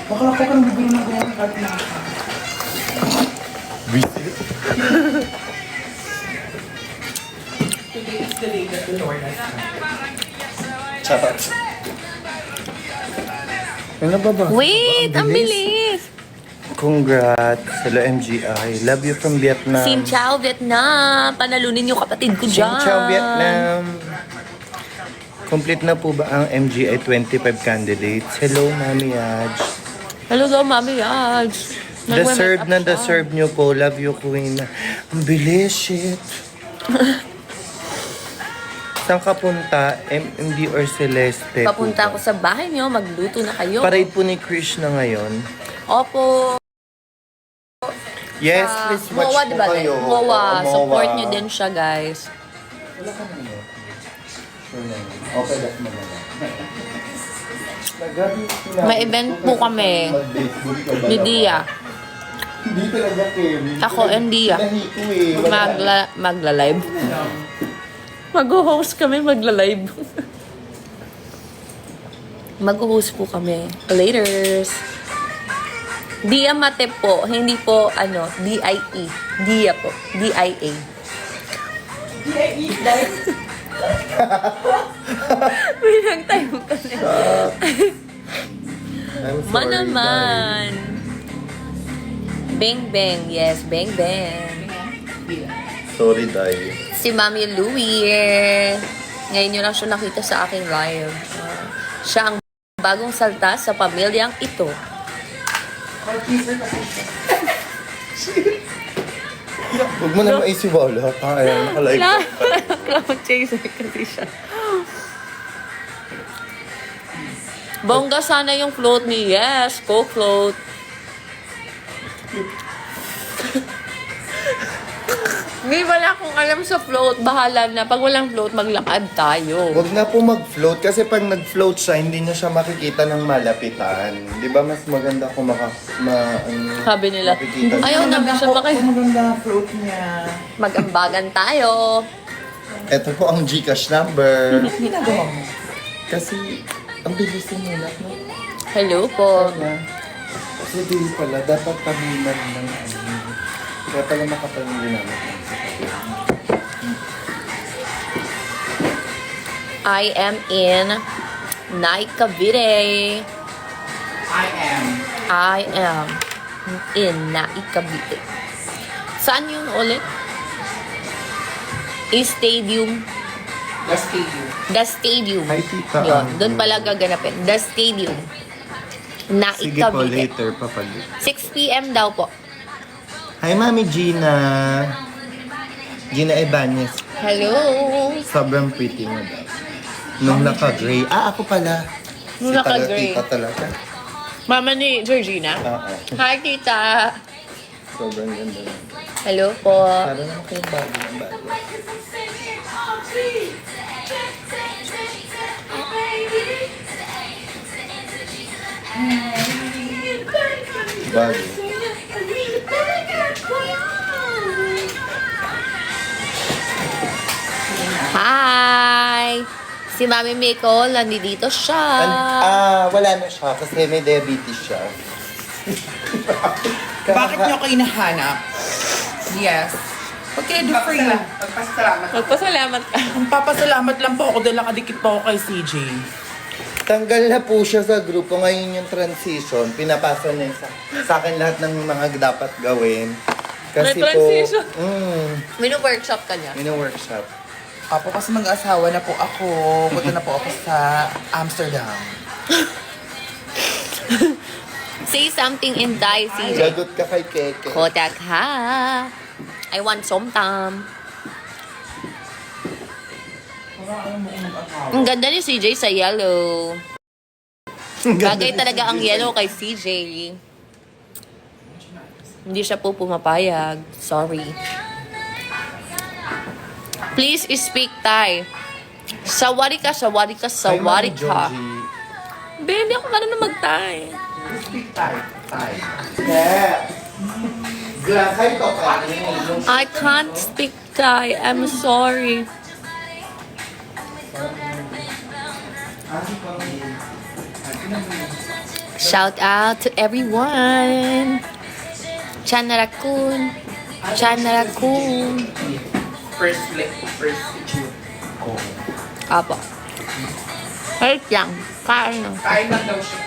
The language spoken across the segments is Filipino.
Bakla ko kang bibili ng ganyan kahit na. Visit. Today is the day that the Lord has made. Charot. Ano ba ba? Wait, ang bilis! Congrats. Hello, MGI. Love you from Vietnam. Xin Chao, Vietnam! Panalunin yung kapatid ko Xin dyan. Chao, Vietnam. Complete na po ba ang MGI 25 candidates? Hello, Mami Yaj. Hello daw, Mami Yaj. Deserve na deserve nyo po. Love you, Queen. Ang bilis, shit. Saan ka punta? MD or Celeste? Papunta ako sa bahay niyo, magluto na kayo. Parade po ni Krish na ngayon. Opo. Yes, please watch MOA, po diba? kayo. MOA. Oo, Support MOA. niyo din siya, guys. Wala ka naman. Sure na yun. Okay, that's mo na lang. May event po kami. Ni Dia. Hindi talaga, Kevin. Ako and Dia. Nahiko eh. Magla-live. Mag-host kami, magla-live. Mag-host po kami. Laters. Dia Mate po. Hindi po, D-I-E. Dia po. D-I-A. Bilang tayo ka na. I'm sorry, Manaman. Bang Bang. Yes, Bang Bang. Sorry, Day. Si Mami Louie. Ngayon nyo lang siya nakita sa aking live. Siya ang bagong salta sa pamilyang ito. Huwag mo na maisiwala. Kaya nakalive ka. Cloud chaser kasi siya. Bongga sana yung float ni Yes. Coke float. Hindi wala akong alam sa float. Bahala na. Pag walang float, maglakad tayo. Huwag na po mag-float kasi pag nag-float siya, hindi niya siya makikita ng malapitan. Di ba mas maganda kung Sabi nila, makikita ayaw namin siya Maganda ang float niya. Mag-ambagan tayo. Ito po ang Gcash number. Ano ginagawa mo? Kasi, ang bilis yung nilak, no? Hello po. Kasi di pala, dapat pagilan ng ano. Kaya pala nakapamili namin. I am in Night Cavite. I am in Night Cavite. Saan yun ulit? Stadium. The stadium. The Stadium. Hi, tita. Yun, doon pala gaganapin. The Stadium. Night Sige po, Cavite. later papalit. 6 p.m. daw po. Hi, Mami Gina. Gina Ibanez. Hello. Sobrang pretty mo daw. Nung naka-gray. Ah, ako pala. Nung naka-gray. Tita talaga. Mama ni Georgina. Oo. Hi, tita. Sobrang ganda. Hello po. Parang ako yung bago ng bago. Bago. Hi! Si Mami Miko, nandito siya. Wala na siya kasi may diabetes siya. Bakit niyo ako hinahanap? Yes. What can I do for you? Magpasalamat ka. Ang papasalamat lang po ako dahil nakadikit po ako kay CJ. Tanggal na po siya sa grupo. Ngayon yung transition, pinapasa niya sa akin lahat ng mga dapat gawin. Kasi May transition? po, Minu-workshop ka niya. mini-workshop. Apo, kasi mag-asawa na po ako. Punta na po ako sa Amsterdam. Say something in Thai, CJ. Lagot ka kay Keke. Kotak ha. I want somtam. Ang ganda ni CJ sa yellow. Bagay talaga ang yellow kay CJ. Hindi siya po pumapayag. Sorry. Please speak Thai. Sawari ka, sawari ka, sawari ka. Baby, ako ka na mag-Thai. Speak Thai. Yeah. Glasay to ka. I can't speak Thai. I'm sorry. Shout out to everyone. Chana Raccoon. Chana Raccoon. First picture. Apo. Wait lang. Kain lang. Kain lang daw siya.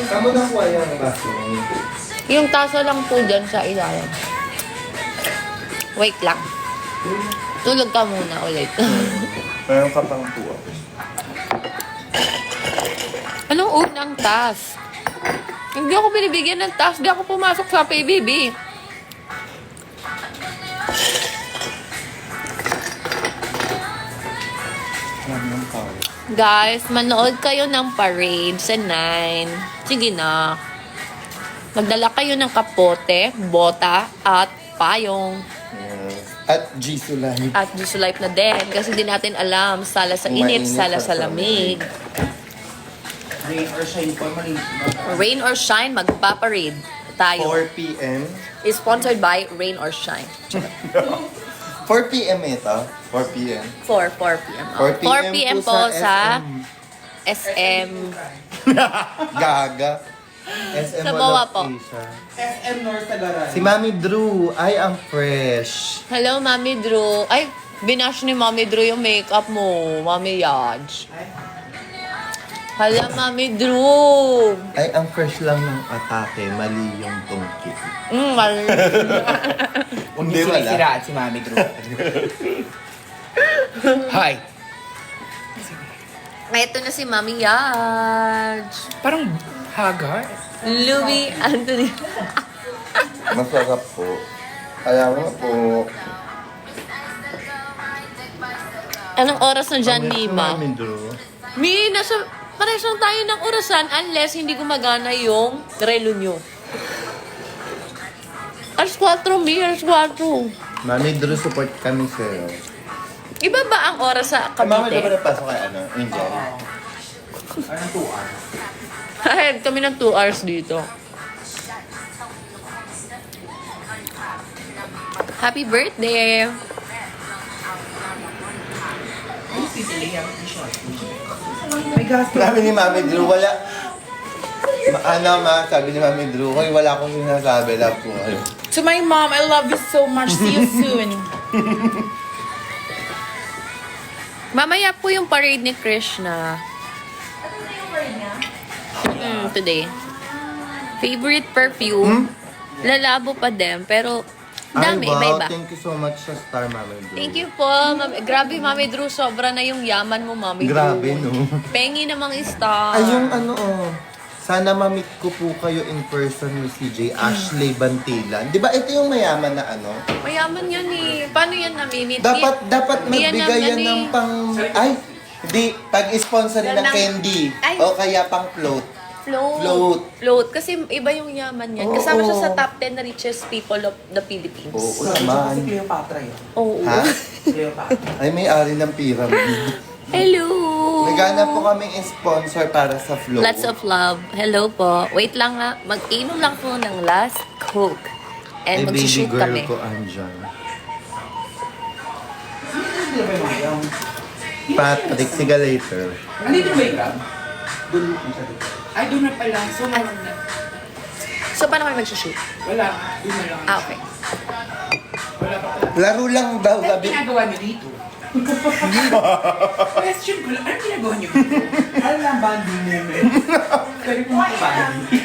Saan mo nakuha yung baso? Yung taso lang po dyan sa ilalim. Wait lang. Tulog ka muna ulit. Meron ka pang tuwa. Anong unang task? Hindi ako binibigyan ng task. Hindi ako pumasok sa PBB. Guys, manood kayo ng parade sa 9. Sige na. Magdala kayo ng kapote, bota, at payong. At Jisoo Live. At Jisoo Life na din. Kasi di natin alam. Sala sa init, Mainit sala sa sa lamig. Rain or shine po, mali. Rain or shine, magpaparade tayo. 4 p.m. Is sponsored by Rain or Shine. 4 p.m. ito. 4 p.m. 4 p.m. 4 4 p.m. po sa SM. Gaga. SM Sa Mall Bawa of po. Asia. SM North Tagaran. Si Mami Drew, ay ang fresh. Hello, Mami Drew. Ay, binash ni Mami Drew yung makeup mo, Mami Yaj. Hala, Mami Drew. Ay ang fresh lang ng atake, mali yung tungkit. Mali. Huwag Hindi, niyo wala. sinisiraan si Mami Drew. Hi. Ito na si Mami Yaj. Parang hagar. Louis Anthony. Masarap po. Kaya mo po. Anong oras na dyan, Ang si Nima? Mami Drew. Mi, parehas lang tayo ng orasan unless hindi gumagana yung relo nyo. Alas 4, Mi. Alas 4. Mami Drew, support kami sa'yo. Iba ba ang oras sa Mami Drew, Cavite? napasok kay ano? Angel. Anong 2 hours? Ahead kami ng 2 hours dito. Happy birthday! May gas. Sabi ni Mami Drew, wala. Sabi ni Mami Drew, hoy, wala akong sinasabi. Love ko kayo. To my mom, I love you so much. See you soon. Mamaya po yung parade ni Krishna. Today. Favorite perfume? Lalabo pa din, pero dami, Ay, wow, iba-iba. thank you so much sa Star, Mami Drew. Thank you po. Grabe, Mami Drew. Sobra na yung yaman mo, Mami Drew. Grabe, no? Pengi namang star. Ay, yung ano, sana mamit ko po kayo in person ni CJ Ashley Bantilan. Di ba ito yung mayaman na ano? Mayaman yan eh. Paano yan namimit? Dapat Di yan magbigay yan ano ng eh. pang... Ay, di, pag-sponsorin ng Ng- candy. Ay. O kaya pang float. Float. Float. Kasi iba yung yaman yan. Oo. Kasama siya sa top 10 na richest people of the Philippines. Oo Si naman. Cleopatra yun. Oo. Ha? Cleopatra. Ay, may-ari ng pyramid. Hello! Naghanap po kaming sponsor para sa float. Lots of love. Hello po. Wait lang nga. Mag-inom lang po ng last Coke. Ay, And baby mag-shoot girl kami. ko andyan. Hindi ba yung mayam? Patrick, see you later. Andito ba yung gram? Doon siya dito. Ay, doon na pala. So, naman na. So, paano kami mag-shoot? Wala. Doon na lang. Ah, okay. Wala pa pala. Laro lang daw, Ano gabi. ginagawa niyo dito? Question ko lang. Ano ginagawa niyo dito? Ano lang bonding moment? Pwede po mag-bonding.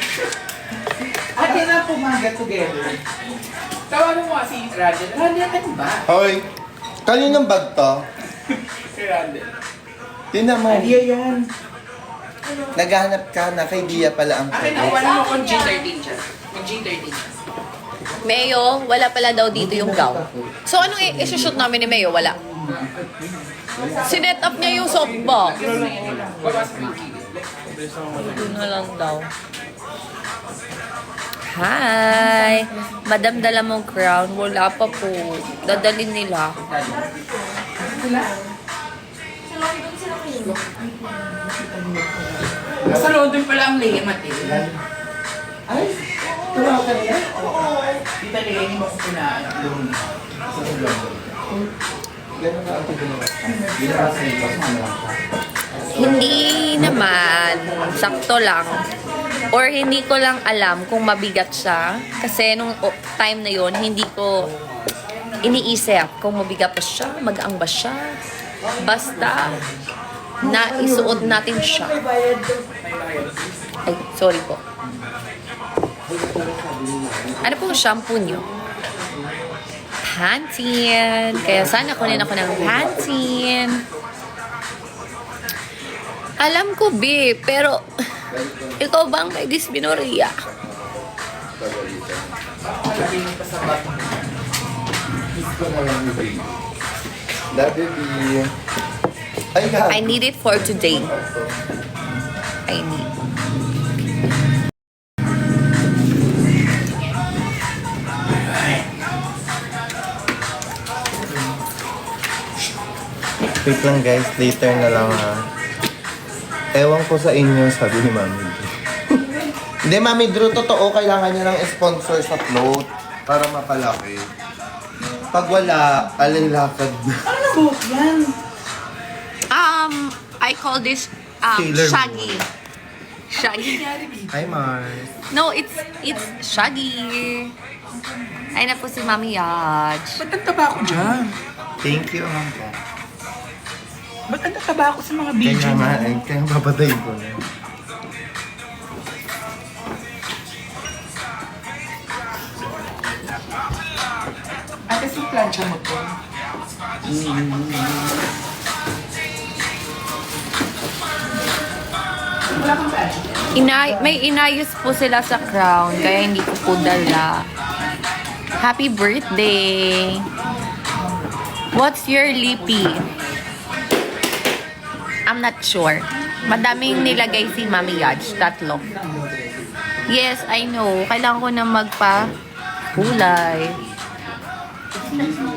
Ate na pumaga together. Tawanan mo kasi Randall. Randall, ano ba? Hoy, kaninong bag to? Kay Randall. Tinan mo. Idea yan. Naghahanap ka na kay Dia pala ang Akin, nakuha mo kung G13 siya. Mag G13 siya. Mayo, wala pala daw dito yung gown. So, anong i-shoot namin ni Mayo? Wala. Sinet up niya yung softbox. Babasa mo yung kilid. Ito na lang daw. Hi! Madam, dala mong crown. Wala pa po. Dadalhin nila. Sa London pala ang Leia Mateo. Ay, tumawa ka nila? Oo. Di ba Leia, hindi mo ko pinaan ang London. Sa London. Gano'n ka ang ginawa? Ginawa sa ito, sumama lang siya. Hindi naman. Sakto lang. Or hindi ko lang alam kung mabigat siya. Kasi nung time na yon hindi ko iniisip kung mabigat ba siya, magaang ba siya. Basta, naisuot natin siya. Ay, sorry po. Ano pong shampoo nyo? Pantene. Kaya sana kunin ako ng Pantene. Alam ko, B, pero ikaw bang may dysmenorrhea? Love you, B. Ay, I need it for today. I need. Wait lang guys, later na lang ha. Ewan ko sa inyo, sabi ni Mami Drew. Hindi, Mami Drew, totoo, kailangan niya ng sponsor sa float para mapalaki. Pag wala, alilakad na. Ano po yan? I call this Sailor Shaggy. Shaggy. Hi, Mars. No, it's Shaggy. Ay na po si Mami Yaj. Ba't ang taba ko dyan? Thank you, Amanda. Ba't ang tataba ako sa mga video Kaya mo? nga, kaya babatayin ko na. Ate, sa plancha mo to. Wala kang plancha. May inayos po sila sa crown, kaya hindi ko po dala. Happy birthday! What's your lippy? I'm not sure. Madaming nilagay si Mami Yaj, tatlo. Yes, I know. Kailangan ko na magpa-kulay.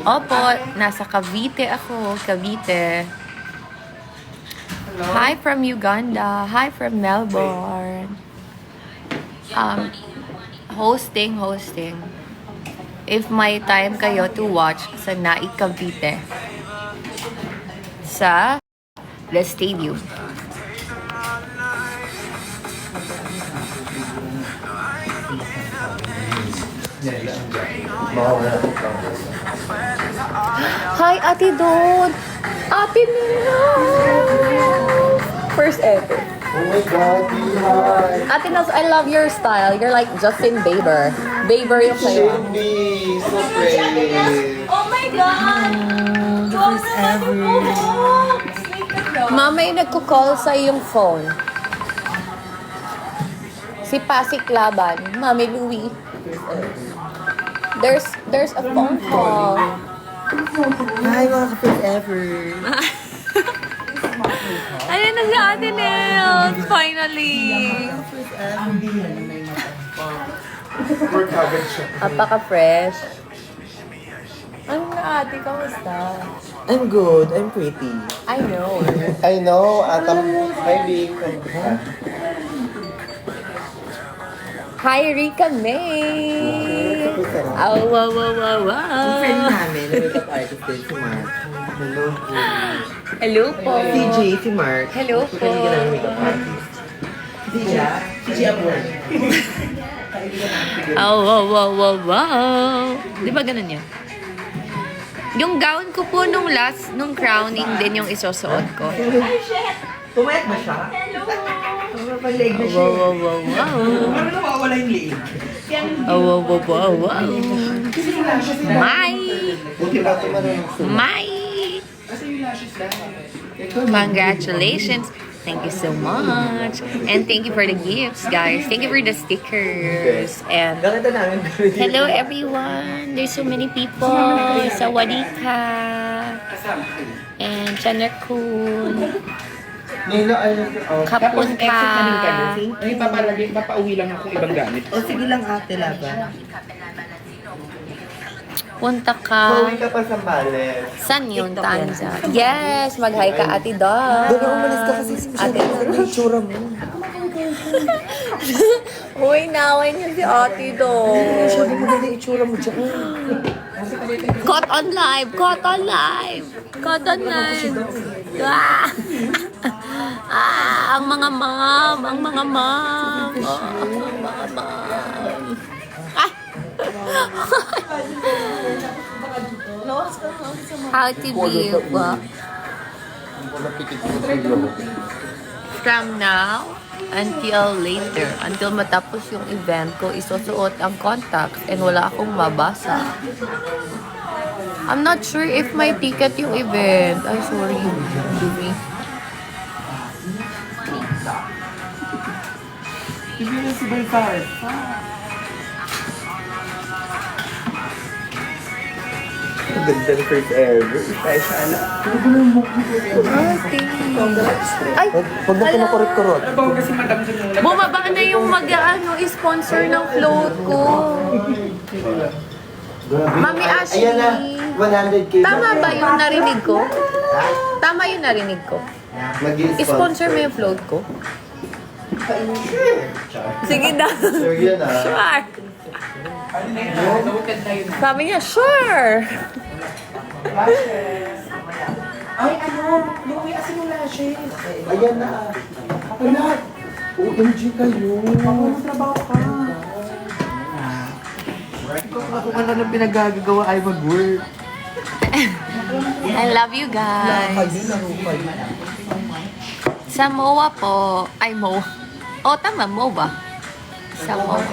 Opo, nasa Cavite ako. Cavite. Hi from Uganda. Hi from Melbourne. Hosting. If may time kayo to watch sa Naik Cavite. Sa The Stadium. Hi, Ate Don! Ate Nina! First ever. Oh my God, hi! Ate Nels, I love your style. You're like Justin Bieber. Bieber yung sa'yo. Should be so brave. Oh my God! First ever. Mama yung nagko-call sa iyong phone. Si Pasik Laban. Mami Louie. There's a phone call. Hi, mga ka-first ever. Ayun na si Ate Nels. Finally. Work agad siya. Apaka-fresh. Ano na ate? Kamusta? I'm good. I'm pretty. I know. I know, hi, Vic. Hi, Rika May! Oh, wow, wow, wow, Ang friend wow! namin, na makeup artist din, si Mark. Hello po. Hello po! CJ, si Mark. Hello po! Kaibigan namin makeup artist. CJ Abor. Oh, wow, wow, wow, wow! Di ba ganun yan? Yung gown ko po nung crowning din yung isusuot ko. Pumayat ba siya? Papalig na siya. Wow, wow, wow, wow! Parang nawawala yung liit. Oh, wow, wow, wow, wow! Kasi yung lashes lang. May! Buti ba ito marunong May! Kasi yung lashes lang. Congratulations! Thank you so much. And thank you for the gifts, guys. Thank you for the stickers. And Ganito namin. hello, everyone. There's so many people. Sawadika. And Chanarkun. Nila, Kapun Exit na din kayo. ka. Ay, papauwi lang akong ibang gamit. O sige lang ate, laban. Punta ka. Pauwi ka pa sa Males. San yun, Tanza? Yes, mag-hi ka, Ate Dog. Doon umalis ka kasi Ate ano yung tsura mo. Uy, naway niyo si Ate Dog. Sabi mo na yung itsura mo dyan. Caught on live! Caught on live! Caught on live! Ah! Ang mga mom! Ang mga mom! How to be from now until later, until matapos yung event ko, isusuot ang contacts and wala akong mabasa. I'm not sure if may ticket yung event. Ay, sorry. Dumi. Hindi na si Baltar. Ang ganda ng first ever. Tayo sana. Ay, Huwag na kinukurot-kurot. Ano ba kasi madam dyan muna? bumaba na yung sponsor ng float ko. Mami Ashley. Ayan na, 100k. Tama ba yung narinig ko? Tama yung narinig ko. Sponsor mo yung float ko? Sige na. Sure yan ah. Sure. Ano na yun? Noted na yun. Sabi niya, sure. Ay, ano? Louie, asin yung lashes. Ayan na. Wala. OMG kayo. Trabaho ka. Kung ano nang pinagagagawa ay mag-work. I love you guys. Sa MOA po. Ay, MOA. Oh, tama, MOA. Sa MOA.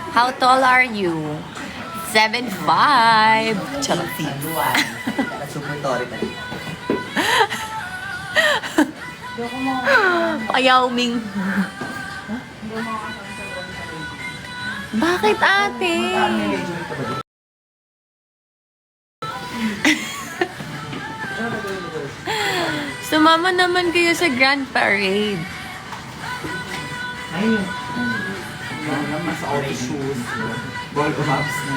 How tall are you? 7'5". Charot. Ayaw Ming. Bakit ate? Sumama naman kayo sa Grand Parade. Ayun. Yan naman sa orange shoes. Ball of ups na.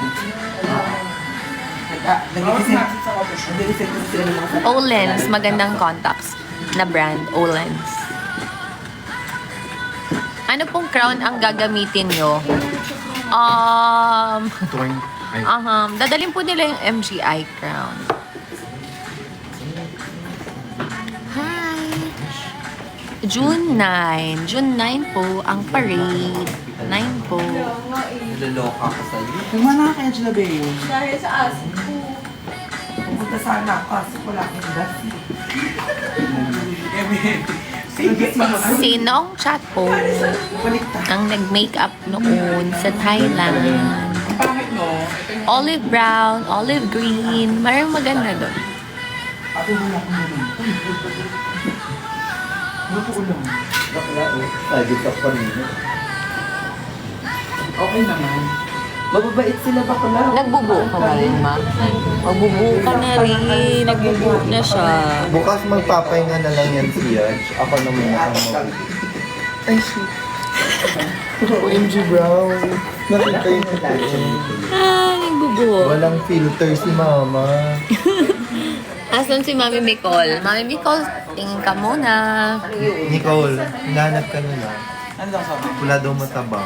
Nag-reset sila ng mga Olens, magandang contacts na brand, Olens. Ano pong crown ang gagamitin nyo? Dadalhin po nila yung MGI crown. Hi! June 9. June 9 po ang parade. 9 po. Niloloka ka sa'yo. Nagmana ka, Angela Bayo. Dahil sa asin ko. Pupunta sana ako kasi wala akong gasi. Sige, Sinong chat po baliktad. ang nag-makeup noon sa Thailand? Ang pangit no? Ito yung Olive brown, olive green. Mayroong maganda doon. ako wala akong naman. Ano po ulang? Bakla oh. Ay, di ka pa rin. Okay naman. Mababait sila bakla. Nagbubuo ka na rin, ma? Magbubuo ka na rin. Nagbubuo na siya. Bukas magpapahinga na lang yan si Yaj. Ako naman ang mag- Ay, shit. OMG Brown. Nakita yung Nagbubuo. walang filter si Mama. Asan si Mami Nicole? Mami Nicole, tingin ka muna. Nicole, hinahanap ka nila. Ano daw sabi? Wala daw mataba.